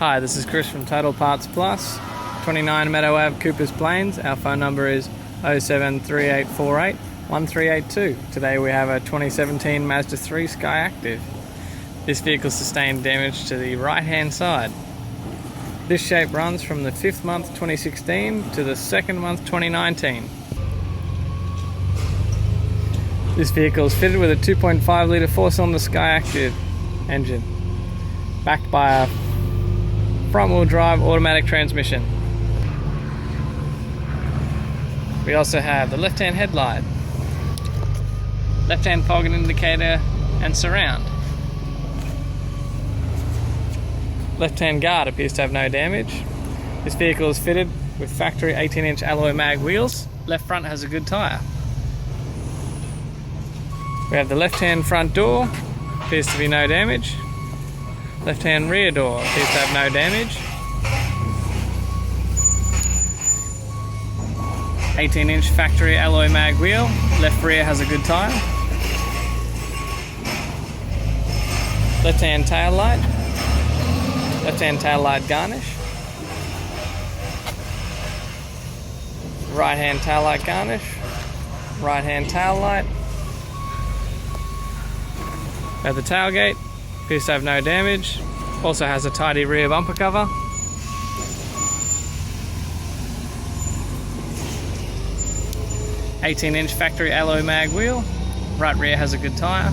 Hi, this is Chris from Total Parts Plus, 29 Meadow Ave, Coopers Plains. Our phone number is 073848 1382. Today we have a 2017 Mazda 3 SkyActiv. This vehicle sustained damage to the right hand side. This shape runs from the 5th month 2016 to the 2nd month 2019. This vehicle is fitted with a 2.5 litre 4-cylinder SkyActiv engine, backed by a front-wheel drive automatic transmission. We also have the left-hand headlight, left-hand fog and indicator and surround. Left-hand guard appears to have no damage. This vehicle is fitted with factory 18-inch alloy mag wheels. Left front has a good tyre. We have the left-hand front door, appears to be no damage. Left-hand rear door appears to have no damage. 18-inch factory alloy mag wheel. Left rear has a good tyre. Left-hand tail light. Left-hand tail light garnish. Right-hand tail light garnish. Right-hand tail light. At the tailgate, appears to have no damage. Also has a tidy rear bumper cover. "18-inch factory alloy mag wheel. Right rear has a good tyre.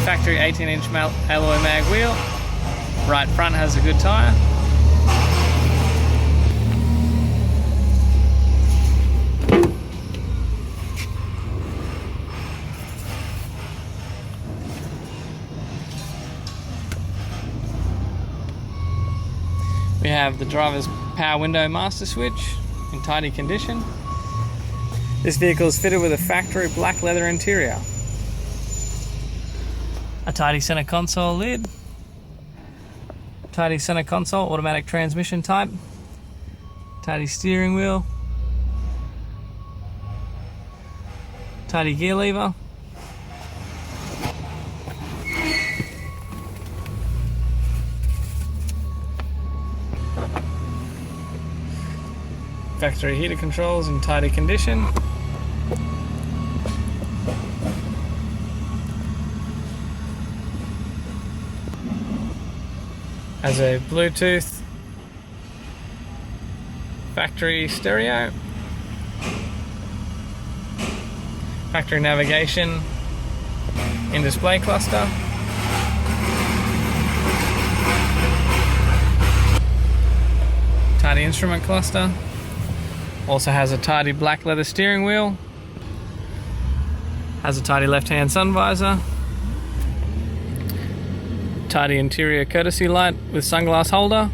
Factory 18-inch alloy mag wheel. Right front has a good tyre. We have the driver's power window master switch in tidy condition. This vehicle is fitted with a factory black leather interior. A tidy center console lid. Tidy center console, automatic transmission type. Tidy steering wheel. Tidy gear lever. Factory heater controls in tidy condition. Has a Bluetooth factory stereo. Factory navigation in display cluster. Tidy instrument cluster. Also has a tidy black leather steering wheel. Has a tidy left-hand sun visor. Tidy interior courtesy light with sunglass holder.